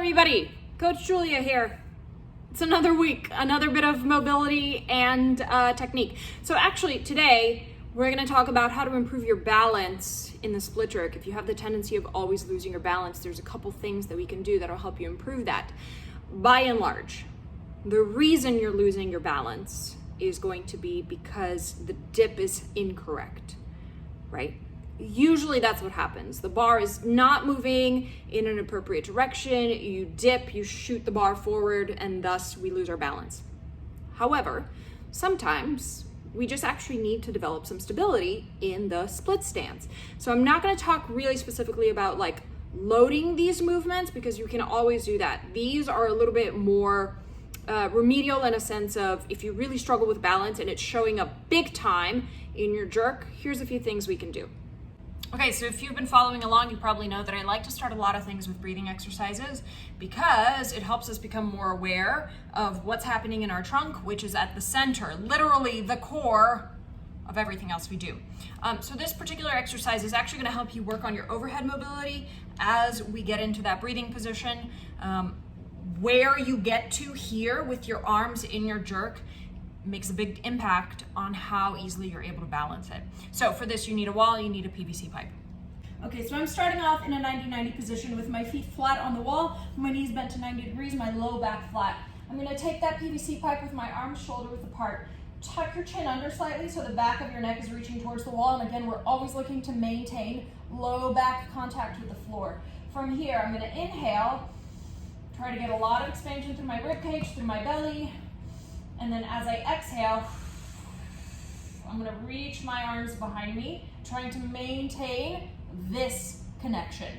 everybody, Coach Julia here. It's another week, another bit of mobility and technique. So actually today we're going to talk about how to improve your balance in the split jerk. If you have the tendency of always losing your balance, there's a couple things that we can do that'll help you improve that. By and large, the reason you're losing your balance is going to be because the dip is incorrect, right? Usually that's what happens. The bar is not moving in an appropriate direction. You dip, you shoot the bar forward, and thus we lose our balance. However, sometimes we just actually need to develop some stability in the split stance. So I'm not going to talk really specifically about like loading these movements because you can always do that. These are a little bit more remedial in a sense of if you really struggle with balance and it's showing up big time in your jerk, here's a few things we can do. Okay, so if you've been following along, you probably know that I like to start a lot of things with breathing exercises because it helps us become more aware of what's happening in our trunk, which is at the center, literally the core of everything else we do. So this particular exercise is actually going to help you work on your overhead mobility as we get into that breathing position. Where you get to here with your arms in your jerk makes a big impact on how easily you're able to balance it. So for this, you need a wall, you need a PVC pipe. Okay, so I'm starting off in a 90-90 position with my feet flat on the wall, my knees bent to 90 degrees, my low back flat. I'm gonna take that PVC pipe with my arms shoulder width apart. Tuck your chin under slightly so the back of your neck is reaching towards the wall, and again, we're always looking to maintain low back contact with the floor. From here, I'm gonna inhale, try to get a lot of expansion through my rib cage, through my belly, and then as I exhale, I'm gonna reach my arms behind me, trying to maintain this connection.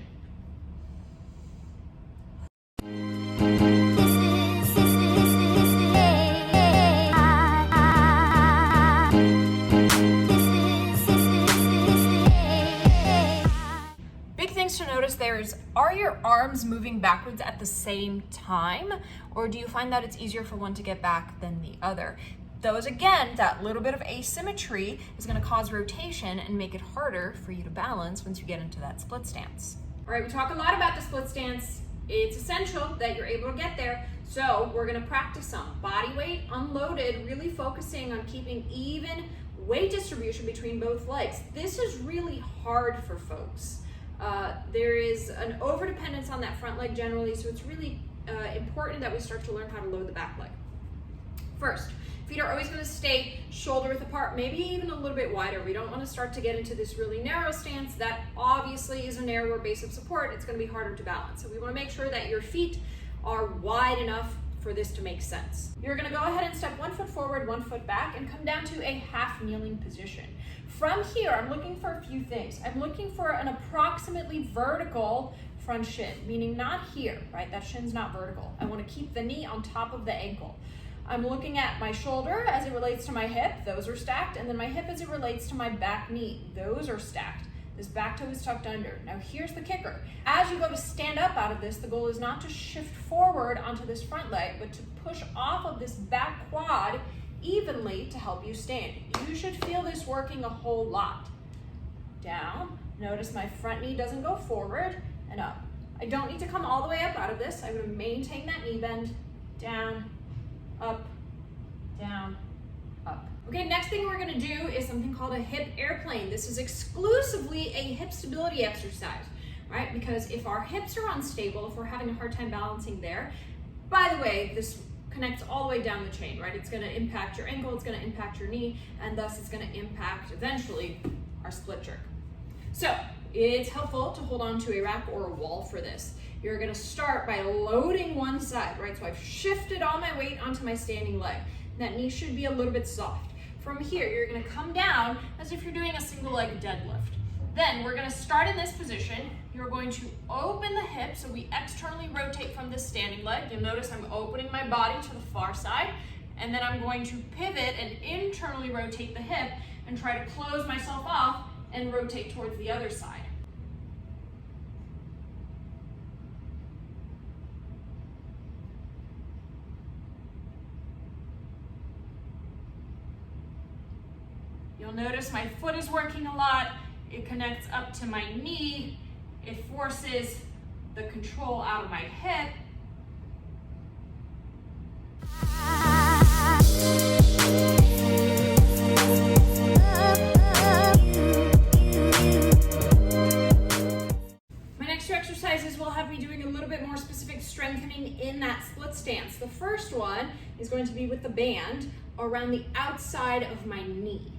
Big things to notice there is, are your arms moving backwards at the same time, or do you find that it's easier for one to get back than the other? Those, again, that little bit of asymmetry is going to cause rotation and make it harder for you to balance once you get into that split stance. All right, we talk a lot about the split stance. It's essential that you're able to get there, so we're going to practice some. Body weight unloaded, really focusing on keeping even weight distribution between both legs. This is really hard for folks. There is an overdependence on that front leg generally, so it's really important that we start to learn how to load the back leg. First, feet are always going to stay shoulder width apart, maybe even a little bit wider. We don't want to start to get into this really narrow stance. That obviously is a narrower base of support. It's going to be harder to balance. So we want to make sure that your feet are wide enough for this to make sense. You're going to go ahead and step 1 foot forward, 1 foot back, and come down to a half kneeling position. From here, I'm looking for a few things. I'm looking for an approximately vertical front shin, meaning not here, right? That shin's not vertical. I want to keep the knee on top of the ankle. I'm looking at my shoulder as it relates to my hip, those are stacked, and then my hip as it relates to my back knee, those are stacked. This back toe is tucked under. Now here's the kicker. As you go to stand up out of this, the goal is not to shift forward onto this front leg, but to push off of this back quad evenly to help you stand. You should feel this working a whole lot. Down, notice my front knee doesn't go forward, and up. I don't need to come all the way up out of this. I'm gonna maintain that knee bend, down, up, down, up. Okay, next thing we're gonna do is something called a hip airplane. This is exclusively a hip stability exercise, right? Because if our hips are unstable, if we're having a hard time balancing there, by the way, this connects all the way down the chain, right? It's gonna impact your ankle, it's gonna impact your knee, and thus it's gonna impact, eventually, our split jerk. So, it's helpful to hold on to a rack or a wall for this. You're gonna start by loading one side, right? So I've shifted all my weight onto my standing leg. That knee should be a little bit soft. From here, you're gonna come down as if you're doing a single leg deadlift. Then we're gonna start in this position. You're going to open the hip, so we externally rotate from this standing leg. You'll notice I'm opening my body to the far side, and then I'm going to pivot and internally rotate the hip and try to close myself off and rotate towards the other side. You'll notice my foot is working a lot. It connects up to my knee. It forces the control out of my hip doing a little bit more specific strengthening in that split stance. The first one is going to be with the band around the outside of my knee.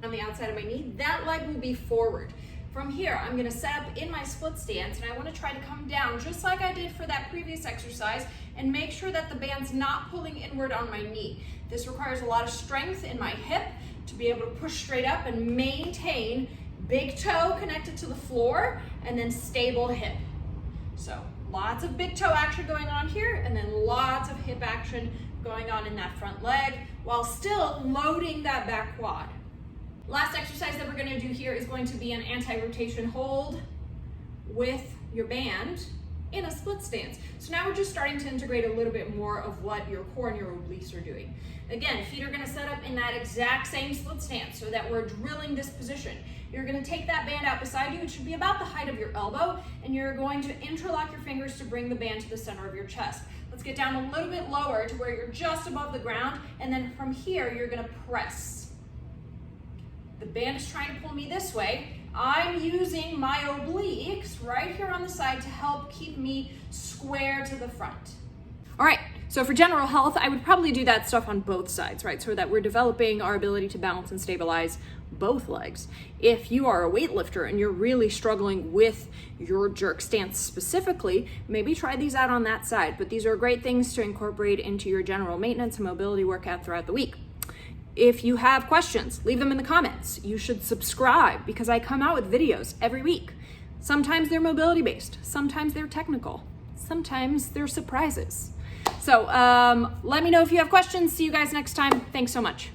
On the outside of my knee, that leg will be forward. From here, I'm gonna set up in my split stance, and I wanna try to come down just like I did for that previous exercise and make sure that the band's not pulling inward on my knee. This requires a lot of strength in my hip to be able to push straight up and maintain big toe connected to the floor and then stable hip. So lots of big toe action going on here, and then lots of hip action going on in that front leg while still loading that back quad. Last exercise that we're going to do here is going to be an anti-rotation hold with your band in a split stance. So now we're just starting to integrate a little bit more of what your core and your obliques are doing. Again, feet are going to set up in that exact same split stance so that we're drilling this position. You're going to take that band out beside you. It should be about the height of your elbow, and you're going to interlock your fingers to bring the band to the center of your chest. Let's get down a little bit lower to where you're just above the ground, and then from here, you're going to press. The band is trying to pull me this way. I'm using my obliques right here on the side to help keep me square to the front. All right, so for general health, I would probably do that stuff on both sides, right? So that we're developing our ability to balance and stabilize both legs. If you are a weightlifter and you're really struggling with your jerk stance specifically, maybe try these out on that side. But these are great things to incorporate into your general maintenance and mobility workout throughout the week. If you have questions, leave them in the comments. You should subscribe because I come out with videos every week. Sometimes they're mobility based, sometimes they're technical, sometimes they're surprises. So let me know if you have questions. See you guys next time. Thanks so much.